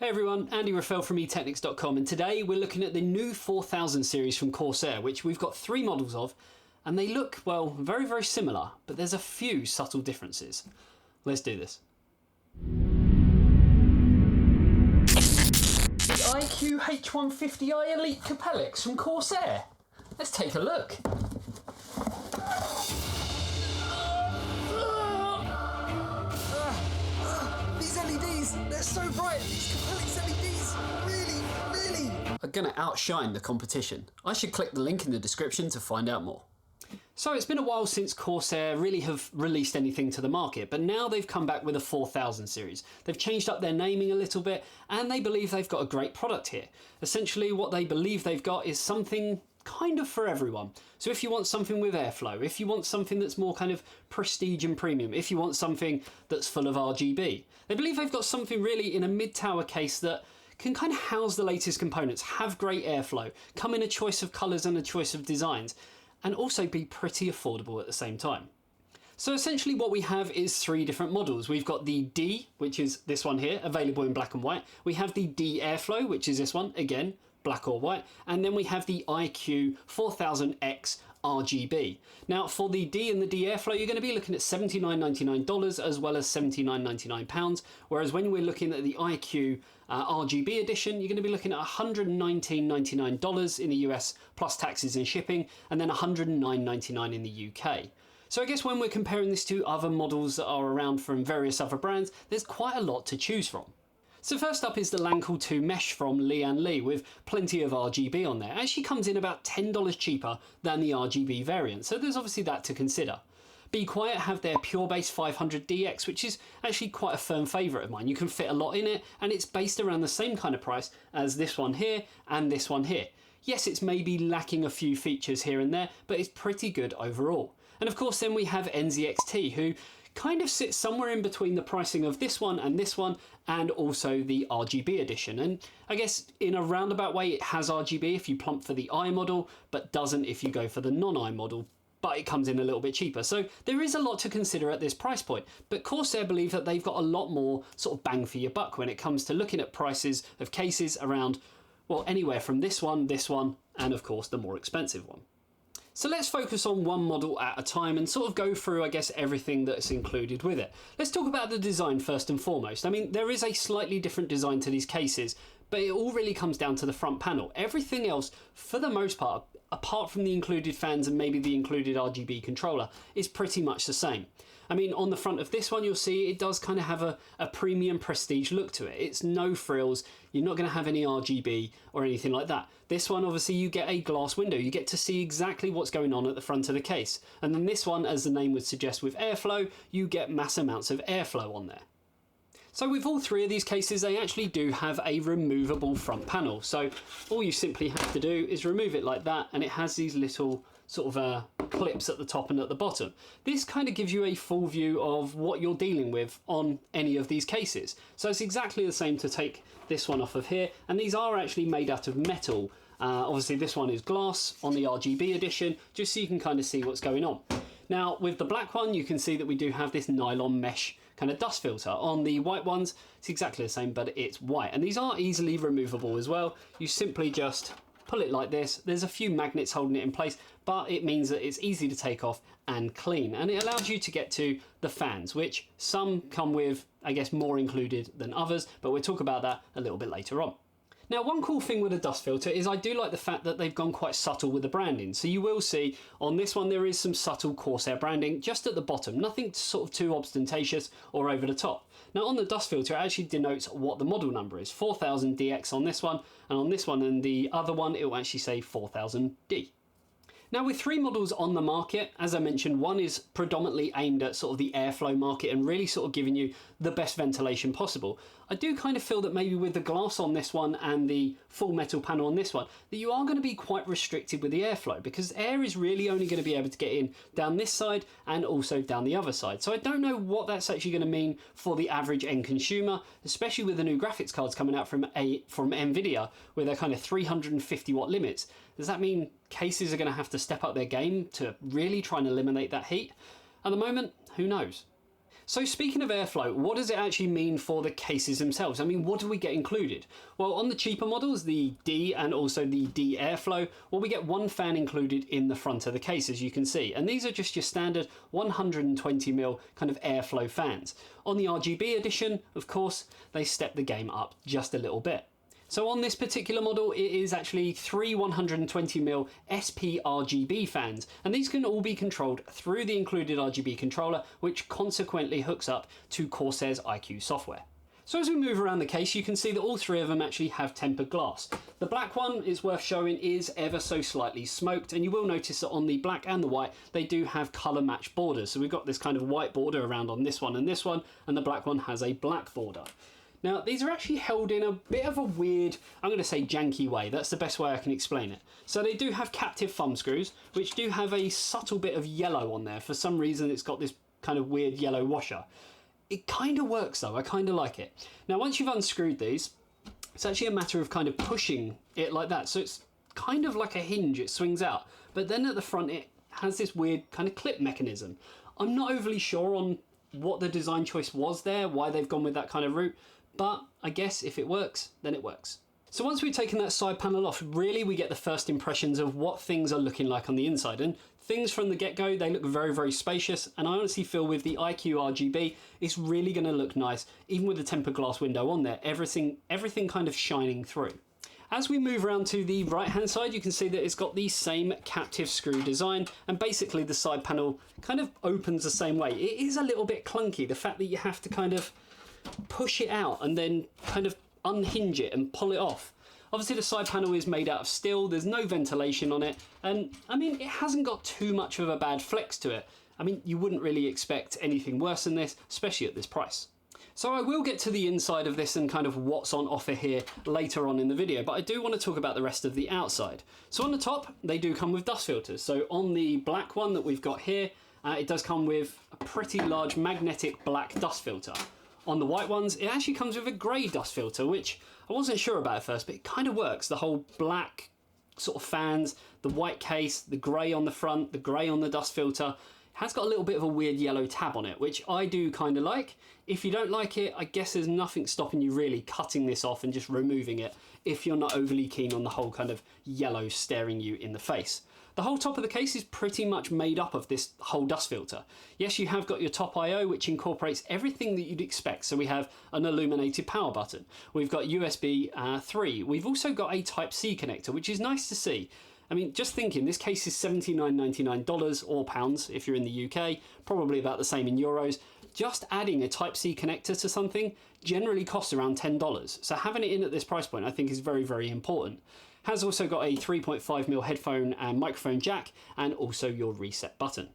Hey everyone, Andy Raffel from eTeknix.com, and today we're looking at the new 4000 series from Corsair, which we've got 3 models of, and they look, well, very, very similar, but there's a few subtle differences. Let's do this. The iQ H150i Elite Capellix from Corsair. Let's take a look. These LEDs, they're so bright. These Capellix LEDs, really. Are gonna outshine the competition. I should click the link in the description to find out more. So it's been a while since Corsair really have released anything to the market, but now they've come back with a 4000 series. They've changed up their naming a little bit, and they believe they've got a great product here. Essentially, what they believe they've got is something kind of for everyone. So if you want something with airflow, if you want something that's more kind of prestige and premium, if you want something that's full of RGB, they believe they've got something really in a mid-tower case that can kind of house the latest components, have great airflow, come in a choice of colours and a choice of designs, and also be pretty affordable at the same time. So essentially what we have is 3 different models. We've got the D, which is this one here, available in black and white. We have the D Airflow, which is this one, again, black or white. And then we have the iQ 4000X RGB. Now for the D and the D Airflow, you're going to be looking at $79.99 as well as £79.99, whereas when we're looking at the iQ RGB edition, you're going to be looking at $119.99 in the US plus taxes and shipping, and then $109.99 in the UK. So I guess when we're comparing this to other models that are around from various other brands, there's quite a lot to choose from. So first up is the Lancel 2 Mesh from Lee with plenty of RGB on there. It actually comes in about $10 cheaper than the RGB variant, so there's obviously that to consider. Be Quiet have their Pure Base 500DX, which is actually quite a firm favourite of mine. You can fit a lot in it, and it's based around the same kind of price as this one here and this one here. Yes, it's maybe lacking a few features here and there, but it's pretty good overall. And of course then we have NZXT, who kind of sits somewhere in between the pricing of this one, and also the RGB edition. And I guess in a roundabout way it has RGB if you plump for the I model, but doesn't if you go for the non-I model, but it comes in a little bit cheaper. So there is a lot to consider at this price point, but Corsair believe that they've got a lot more sort of bang for your buck when it comes to looking at prices of cases around, well, anywhere from this one, and of course the more expensive one. So let's focus on one model at a time and sort of go through, I guess, everything that's included with it. Let's talk about the design first and foremost. I mean, there is a slightly different design to these cases, but it all really comes down to the front panel. Everything else, for the most part, apart from the included fans and maybe the included RGB controller, is pretty much the same. I mean, on the front of this one, you'll see it does kind of have a premium prestige look to it. It's no frills. You're not going to have any RGB or anything like that. This one, obviously, you get a glass window. You get to see exactly what's going on at the front of the case. And then this one, as the name would suggest with airflow, you get mass amounts of airflow on there. So with all 3 of these cases, they actually do have a removable front panel. So all you simply have to do is remove it like that, and it has these little sort of clips at the top and at the bottom. This kind of gives you a full view of what you're dealing with on any of these cases. So it's exactly the same to take this one off of here, and these are actually made out of metal. Obviously this one is glass on the RGB edition, just so you can kind of see what's going on. Now with the black one, you can see that we do have this nylon mesh kind of dust filter. On the white ones, it's exactly the same, but it's white. And these are easily removable as well. You simply just pull it like this. There's a few magnets holding it in place, but it means that it's easy to take off and clean. And it allows you to get to the fans, which some come with, I guess, more included than others, but we'll talk about that a little bit later on. Now, one cool thing with a dust filter is I do like the fact that they've gone quite subtle with the branding. So you will see on this one there is some subtle Corsair branding just at the bottom, nothing sort of too ostentatious or over the top. Now on the dust filter it actually denotes what the model number is, 4000DX on this one, and on this one and the other one it will actually say 4000D. Now with 3 models on the market, as I mentioned, one is predominantly aimed at sort of the airflow market and really sort of giving you the best ventilation possible. I do kind of feel that maybe with the glass on this one and the full metal panel on this one, that you are going to be quite restricted with the airflow, because air is really only going to be able to get in down this side and also down the other side. So I don't know what that's actually going to mean for the average end consumer, especially with the new graphics cards coming out from Nvidia with their kind of 350 watt limits. Does that mean cases are going to have to step up their game to really try and eliminate that heat? At the moment, who knows? So speaking of airflow, what does it actually mean for the cases themselves? I mean, what do we get included? Well, on the cheaper models, the D and also the D airflow, well, we get one fan included in the front of the case, as you can see. And these are just your standard 120mm kind of airflow fans. On the RGB edition, of course, they step the game up just a little bit. So on this particular model, it is actually 3 120mm SP RGB fans, and these can all be controlled through the included RGB controller, which consequently hooks up to Corsair's iQ software. So as we move around the case, you can see that all three of them actually have tempered glass. The black one, is worth showing, is ever so slightly smoked, and you will notice that on the black and the white, they do have colour match borders. So we've got this kind of white border around on this one, and the black one has a black border. Now, these are actually held in a bit of a weird, I'm going to say janky way. That's the best way I can explain it. So they do have captive thumb screws, which do have a subtle bit of yellow on there. For some reason, it's got this kind of weird yellow washer. It kind of works though. I kind of like it. Now, once you've unscrewed these, it's actually a matter of kind of pushing it like that. So it's kind of like a hinge. It swings out. But then at the front, it has this weird kind of clip mechanism. I'm not overly sure on what the design choice was there, why they've gone with that kind of route. But I guess if it works, then it works. So once we've taken that side panel off, really we get the first impressions of what things are looking like on the inside. And things from the get-go, they look very, very spacious. And I honestly feel with the iQ RGB, it's really going to look nice, even with the tempered glass window on there, everything kind of shining through. As we move around to the right-hand side, you can see that it's got the same captive screw design, and basically the side panel kind of opens the same way. It is a little bit clunky, the fact that you have to kind of push it out and then kind of unhinge it and pull it off. Obviously the side panel is made out of steel, there's no ventilation on it, and I mean, it hasn't got too much of a bad flex to it. I mean, you wouldn't really expect anything worse than this, especially at this price. So I will get to the inside of this and kind of what's on offer here later on in the video, but I do want to talk about the rest of the outside. So on the top, they do come with dust filters. So on the black one that we've got here, it does come with a pretty large magnetic black dust filter. On the white ones, it actually comes with a grey dust filter, which I wasn't sure about at first, but it kind of works. The whole black sort of fans, the white case, the grey on the front, the grey on the dust filter, has got a little bit of a weird yellow tab on it, which I do kind of like. If you don't like it, I guess there's nothing stopping you really cutting this off and just removing it if you're not overly keen on the whole kind of yellow staring you in the face. The whole top of the case is pretty much made up of this whole dust filter. Yes, you have got your top I/O, which incorporates everything that you'd expect. So we have an illuminated power button. We've got USB 3. We've also got a Type-C connector, which is nice to see. I mean, just thinking, this case is $79.99 or pounds if you're in the UK, probably about the same in euros. Just adding a Type-C connector to something generally costs around $10. So having it in at this price point, I think is very, very important. Has also got a 3.5mm headphone and microphone jack, and also your reset button.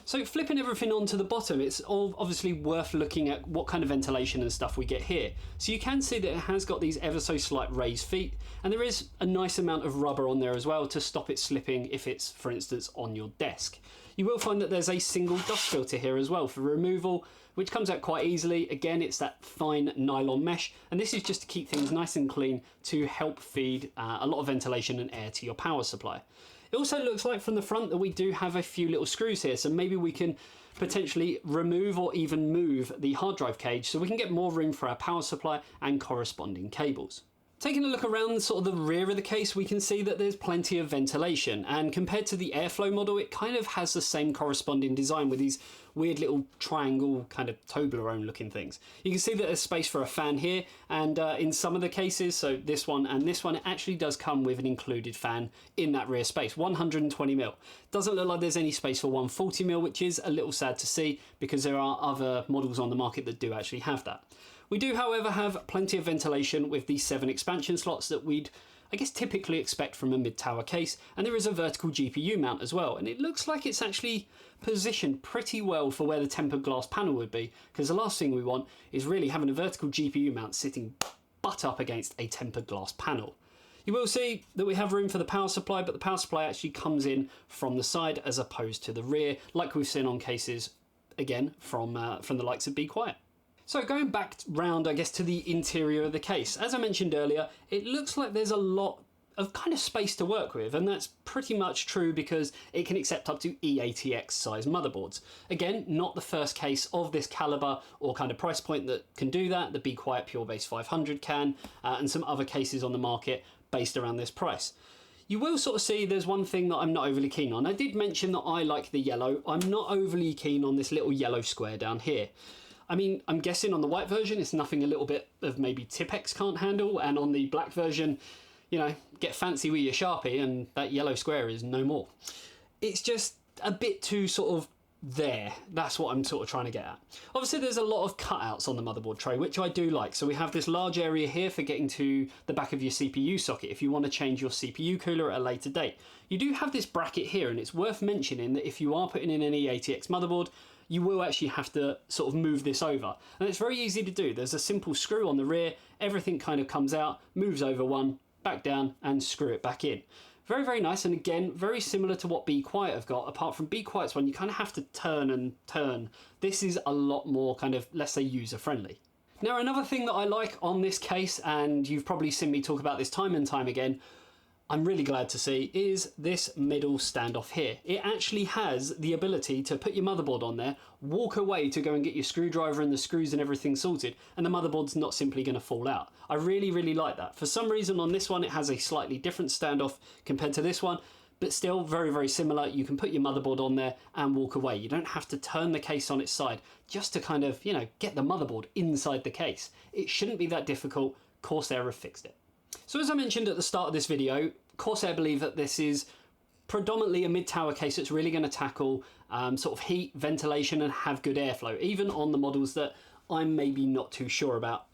So flipping everything onto the bottom, it's all obviously worth looking at what kind of ventilation and stuff we get here. So you can see that it has got these ever so slight raised feet, and there is a nice amount of rubber on there as well to stop it slipping if it's, for instance, on your desk. You will find that there's a single dust filter here as well for removal, which comes out quite easily. Again, it's that fine nylon mesh, and this is just to keep things nice and clean to help feed a lot of ventilation and air to your power supply. It also looks like from the front that we do have a few little screws here, so maybe we can potentially remove or even move the hard drive cage so we can get more room for our power supply and corresponding cables. Taking a look around sort of the rear of the case, we can see that there's plenty of ventilation, and compared to the Airflow model, it kind of has the same corresponding design with these weird little triangle kind of Toblerone looking things. You can see that there's space for a fan here, and in some of the cases, so this one and this one, it actually does come with an included fan in that rear space, 120mm. Doesn't look like there's any space for 140mm, which is a little sad to see because there are other models on the market that do actually have that. We do, however, have plenty of ventilation with the 7 expansion slots that we'd, I guess, typically expect from a mid-tower case, and there is a vertical GPU mount as well, and it looks like it's actually positioned pretty well for where the tempered glass panel would be, because the last thing we want is really having a vertical GPU mount sitting butt up against a tempered glass panel. You will see that we have room for the power supply, but the power supply actually comes in from the side as opposed to the rear, like we've seen on cases, again, from the likes of Be Quiet. So going back round, I guess, to the interior of the case, as I mentioned earlier, it looks like there's a lot of kind of space to work with, and that's pretty much true because it can accept up to eTeknix size motherboards. Again, not the first case of this caliber or kind of price point that can do that. The Be Quiet Pure Base 500 can, and some other cases on the market based around this price. You will sort of see there's one thing that I'm not overly keen on. I did mention that I like the yellow. I'm not overly keen on this little yellow square down here. I mean, I'm guessing on the white version it's nothing a little bit of maybe Tipex can't handle, and on the black version, you know, get fancy with your Sharpie and that yellow square is no more. It's just a bit too sort of there. That's what I'm sort of trying to get at. Obviously there's a lot of cutouts on the motherboard tray, which I do like. So we have this large area here for getting to the back of your CPU socket if you want to change your CPU cooler at a later date. You do have this bracket here, and it's worth mentioning that if you are putting in any ATX motherboard, you will actually have to sort of move this over. And it's very easy to do. There's a simple screw on the rear, everything kind of comes out, moves over one, back down, and screw it back in. Very, very nice, and again, very similar to what Be Quiet have got, apart from Be Quiet's one, you kind of have to turn and turn. This is a lot more kind of, let's say, user-friendly. Now, another thing that I like on this case, and you've probably seen me talk about this time and time again, I'm really glad to see, is this middle standoff here. It actually has the ability to put your motherboard on there, walk away to go and get your screwdriver and the screws and everything sorted, and the motherboard's not simply going to fall out. I really, really like that. For some reason on this one, it has a slightly different standoff compared to this one, but still very, very similar. You can put your motherboard on there and walk away. You don't have to turn the case on its side just to kind of, you know, get the motherboard inside the case. It shouldn't be that difficult. Corsair have fixed it. So as I mentioned at the start of this video, Corsair believe that this is predominantly a mid-tower case that's really going to tackle sort of heat, ventilation, and have good airflow, even on the models that I'm maybe not too sure about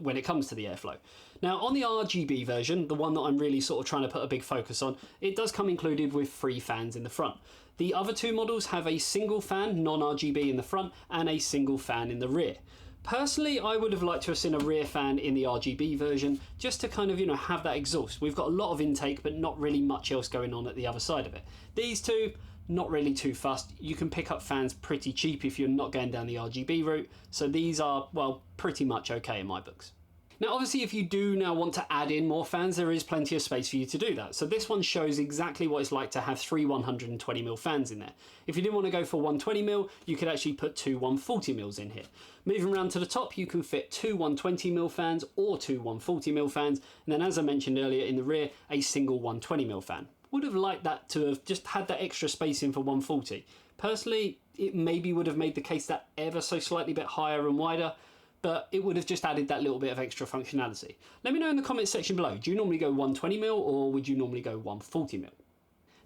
when it comes to the airflow. Now, on the RGB version, the one that I'm really sort of trying to put a big focus on, it does come included with 3 fans in the front. The other 2 models have a single fan, non-RGB in the front, and a single fan in the rear. Personally, I would have liked to have seen a rear fan in the RGB version, just to kind of, you know, have that exhaust. We've got a lot of intake, but not really much else going on at the other side of it. These 2, not really too fussed. You can pick up fans pretty cheap if you're not going down the RGB route. So these are, well, pretty much okay in my books. Now, obviously, if you do now want to add in more fans, there is plenty of space for you to do that. So this one shows exactly what it's like to have 3 120mm fans in there. If you didn't want to go for 120mm, you could actually put 2 140mm in here. Moving around to the top, you can fit 2 120mm fans or 2 140mm fans. And then, as I mentioned earlier, in the rear, a single 120mm fan. Would have liked that to have just had that extra space in for 140. Personally, it maybe would have made the case that ever so slightly bit higher and wider, but it would have just added that little bit of extra functionality. Let me know in the comments section below, do you normally go 120mm or would you normally go 140mm?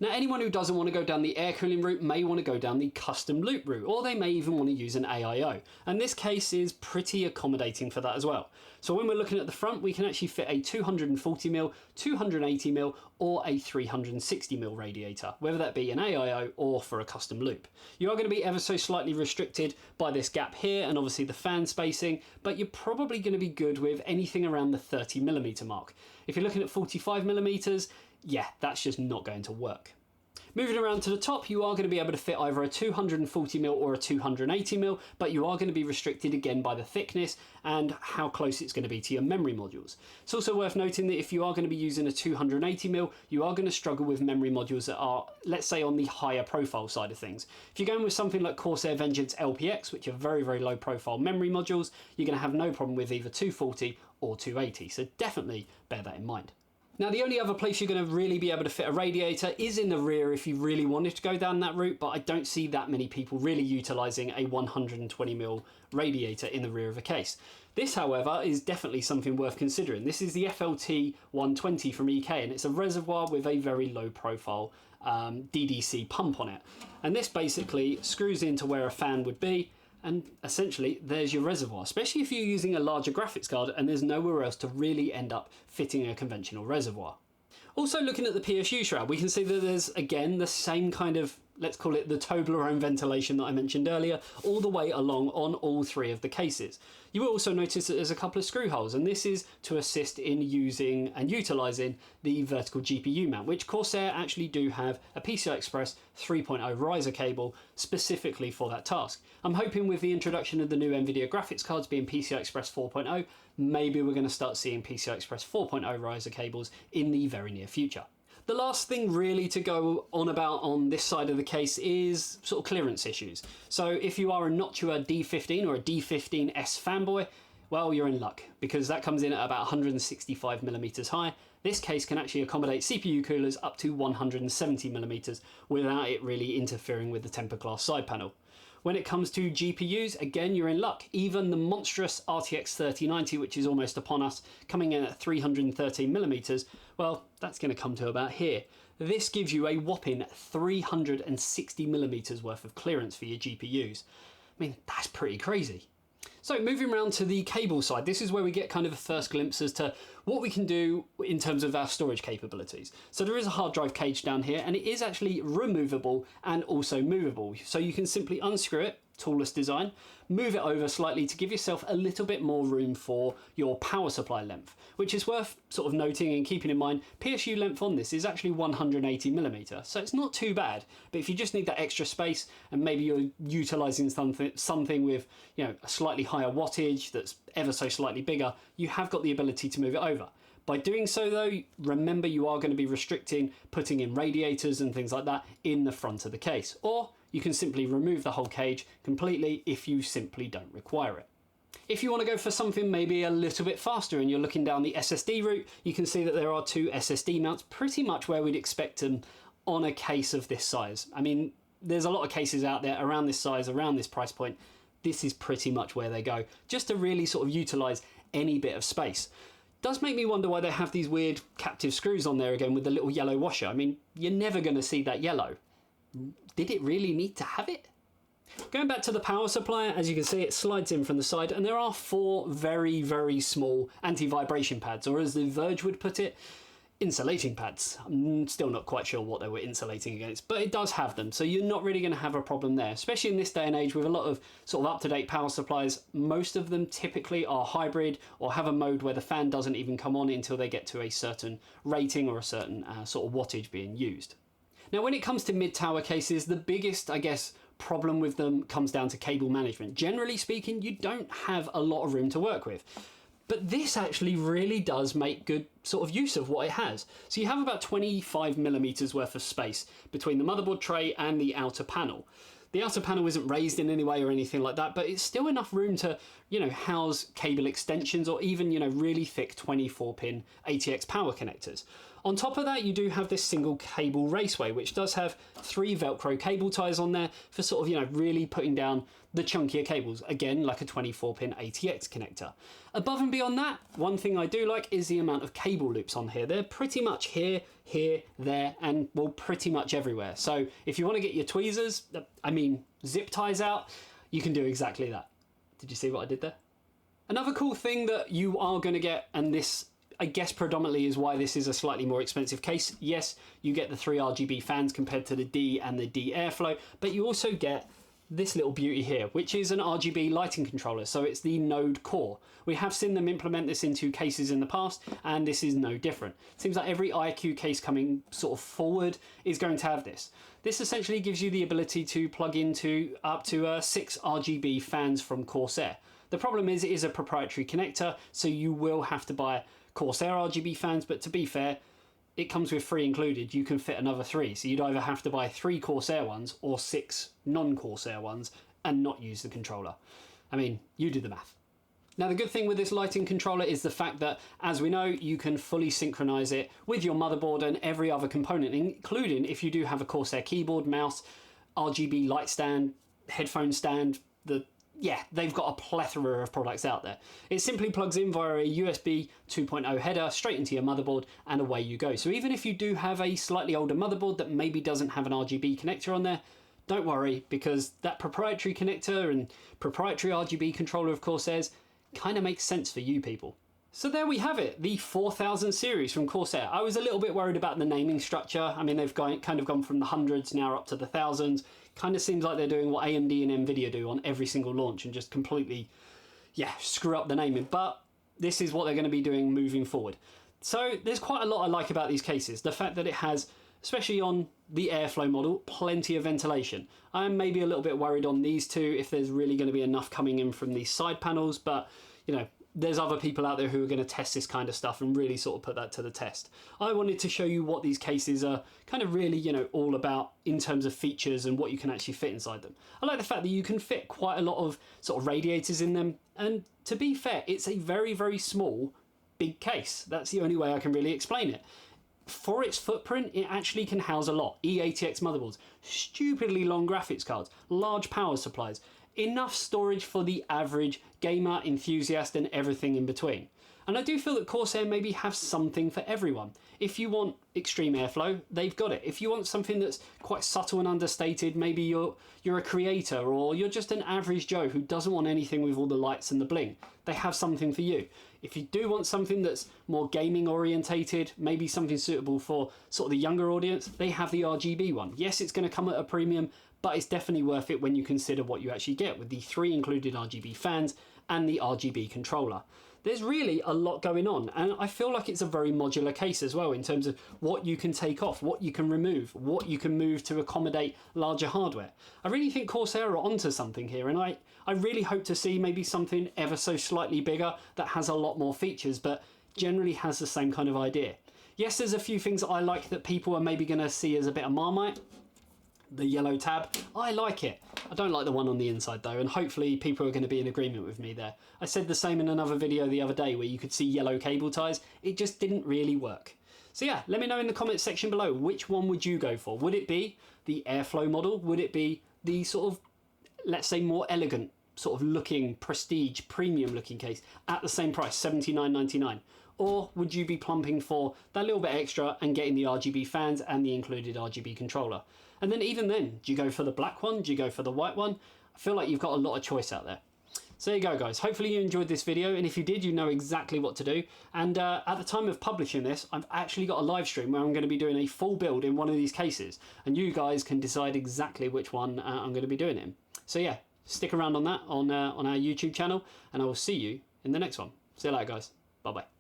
Now, anyone who doesn't want to go down the air cooling route may want to go down the custom loop route, or they may even want to use an AIO. And this case is pretty accommodating for that as well. So when we're looking at the front, we can actually fit a 240mm, 280mm, or a 360mm radiator, whether that be an AIO or for a custom loop. You are going to be ever so slightly restricted by this gap here and obviously the fan spacing, but you're probably going to be good with anything around the 30mm mark. If you're looking at 45mm, yeah, that's just not going to work. Moving around to the top, you are going to be able to fit either a 240mm or a 280mm, but you are going to be restricted again by the thickness and how close it's going to be to your memory modules. It's also worth noting that if you are going to be using a 280mm, you are going to struggle with memory modules that are, let's say, on the higher profile side of things. If you're going with something like Corsair Vengeance LPX, which are very, very low profile memory modules, you're going to have no problem with either 240 or 280, so definitely bear that in mind. Now, the only other place you're going to really be able to fit a radiator is in the rear if you really wanted to go down that route, but I don't see that many people really utilising a 120mm radiator in the rear of a case. This, however, is definitely something worth considering. This is the FLT 120 from EK, and it's a reservoir with a very low profile DDC pump on it. And this basically screws into where a fan would be, and essentially there's your reservoir, especially if you're using a larger graphics card and there's nowhere else to really end up fitting a conventional reservoir. Also, looking at the PSU shroud, we can see that there's again the same kind of let's call it the Toblerone ventilation that I mentioned earlier, all the way along on all three of the cases. You will also notice that there's a couple of screw holes, and this is to assist in using and utilising the vertical GPU mount, which Corsair actually do have a PCI Express 3.0 riser cable specifically for that task. I'm hoping with the introduction of the new NVIDIA graphics cards being PCI Express 4.0, maybe we're going to start seeing PCI Express 4.0 riser cables in the very near future. The last thing really to go on about on this side of the case is sort of clearance issues. So if you are a Noctua D15 or a D15S fanboy, well, you're in luck, because that comes in at about 165mm high. This case can actually accommodate CPU coolers up to 170mm without it really interfering with the tempered glass side panel. When it comes to GPUs, again, you're in luck. Even the monstrous RTX 3090, which is almost upon us, coming in at 313mm, well, that's going to come to about here. This gives you a whopping 360mm worth of clearance for your GPUs. I mean, that's pretty crazy. So moving around to the cable side, this is where we get kind of a first glimpse as to what we can do in terms of our storage capabilities. So there is a hard drive cage down here, and it is actually removable and also movable. So you can simply unscrew it, toolless design, move it over slightly to give yourself a little bit more room for your power supply length, which is worth sort of noting and keeping in mind. PSU length on this is actually 180mm, so it's not too bad. But if you just need that extra space and maybe you're utilizing something with, you know, a slightly higher wattage that's ever so slightly bigger, you have got the ability to move it over. By doing so though, remember you are going to be restricting putting in radiators and things like that in the front of the case, or you can simply remove the whole cage completely if you simply don't require it. If you want to go for something maybe a little bit faster and you're looking down the SSD route, you can see that there are two SSD mounts pretty much where we'd expect them on a case of this size. I mean, there's a lot of cases out there around this size, around this price point. This is pretty much where they go, just to really sort of utilize any bit of space. Does make me wonder why they have these weird captive screws on there again with the little yellow washer. I mean, you're never going to see that yellow. Did it really need to have it? Going back to the power supply, as you can see, it slides in from the side, and there are four very, very small anti-vibration pads, or as The Verge would put it, insulating pads. I'm still not quite sure what they were insulating against, but it does have them, so you're not really going to have a problem there, especially in this day and age with a lot of sort of up-to-date power supplies. Most of them typically are hybrid or have a mode where the fan doesn't even come on until they get to a certain rating or a certain sort of wattage being used. Now, when it comes to mid-tower cases, the biggest, I guess, problem with them comes down to cable management. Generally speaking, you don't have a lot of room to work with. But this actually really does make good sort of use of what it has. So you have about 25mm worth of space between the motherboard tray and the outer panel. The outer panel isn't raised in any way or anything like that, but it's still enough room to, you know, house cable extensions or even, you know, really thick 24-pin ATX power connectors. On top of that, you do have this single cable raceway, which does have 3 Velcro cable ties on there for sort of, you know, really putting down the chunkier cables, again, like a 24-pin ATX connector. Above and beyond that, one thing I do like is the amount of cable loops on here. They're pretty much here, there, and, well, pretty much everywhere. So if you want to get your tweezers, I mean, zip ties out, you can do exactly that. Did you see what I did there? Another cool thing that you are going to get, and this, I guess, predominantly is why this is a slightly more expensive case. Yes, you get the 3 RGB fans compared to the D and the D Airflow, but you also get this little beauty here, which is an RGB lighting controller. So it's the Node Core. We have seen them implement this into cases in the past, and this is no different. Seems like every IQ case coming sort of forward is going to have this. This essentially gives you the ability to plug into up to 6 RGB fans from Corsair. The problem is it is a proprietary connector, so you will have to buy Corsair RGB fans, but to be fair, it comes with 3 included. You can fit another 3, so you'd either have to buy 3 Corsair ones or 6 non-Corsair ones and not use the controller. I mean, you do the math. Now, the good thing with this lighting controller is the fact that, as we know, you can fully synchronize it with your motherboard and every other component, including if you do have a Corsair keyboard, mouse, RGB light stand, headphone stand, they've got a plethora of products out there. It simply plugs in via a USB 2.0 header straight into your motherboard, and away you go. So even if you do have a slightly older motherboard that maybe doesn't have an RGB connector on there, don't worry, because that proprietary connector and proprietary RGB controller of Corsair's kind of makes sense for you people. So there we have it, the 4000 series from Corsair. I was a little bit worried about the naming structure. I mean, they've kind of gone from the hundreds now up to the thousands. Kind of seems like they're doing what AMD and Nvidia do on every single launch and just completely, screw up the naming. But this is what they're going to be doing moving forward. So there's quite a lot I like about these cases. The fact that it has, especially on the airflow model, plenty of ventilation. I'm maybe a little bit worried on these two if there's really going to be enough coming in from these side panels, but there's other people out there who are going to test this kind of stuff and really sort of put that to the test. I wanted to show you what these cases are kind of really, all about in terms of features and what you can actually fit inside them. I like the fact that you can fit quite a lot of sort of radiators in them. And to be fair, it's a very, very small, big case. That's the only way I can really explain it. For its footprint, it actually can house a lot. eTeknix motherboards, stupidly long graphics cards, large power supplies, enough storage for the average gamer, enthusiast, and everything in between. And I do feel that Corsair maybe have something for everyone. If you want extreme airflow, they've got it. If you want something that's quite subtle and understated, maybe you're a creator or you're just an average Joe who doesn't want anything with all the lights and the bling, they have something for you. If you do want something that's more gaming orientated, maybe something suitable for sort of the younger audience, they have the RGB one. Yes, it's going to come at a premium, but it's definitely worth it when you consider what you actually get with the 3 included RGB fans and the RGB controller. There's really a lot going on, and I feel like it's a very modular case as well in terms of what you can take off, what you can remove, what you can move to accommodate larger hardware. I really think Corsair are onto something here, and I really hope to see maybe something ever so slightly bigger that has a lot more features, but generally has the same kind of idea. Yes, there's a few things I like that people are maybe going to see as a bit of Marmite. The yellow tab, I like it. I don't like the one on the inside though, and hopefully people are going to be in agreement with me there. I said the same in another video the other day where you could see yellow cable ties. It just didn't really work. So yeah, let me know in the comments section below, which one would you go for? Would it be the airflow model? Would it be the sort of, let's say, more elegant sort of looking prestige premium looking case at the same price, $79.99? Or would you be plumping for that little bit extra and getting the RGB fans and the included RGB controller? And then even then, do you go for the black one? Do you go for the white one? I feel like you've got a lot of choice out there. So there you go, guys. Hopefully you enjoyed this video, and if you did, you know exactly what to do. And at the time of publishing this, I've actually got a live stream where I'm going to be doing a full build in one of these cases, and you guys can decide exactly which one I'm going to be doing it in. So yeah, stick around on that on our YouTube channel, and I will see you in the next one. See you later, guys. Bye-bye.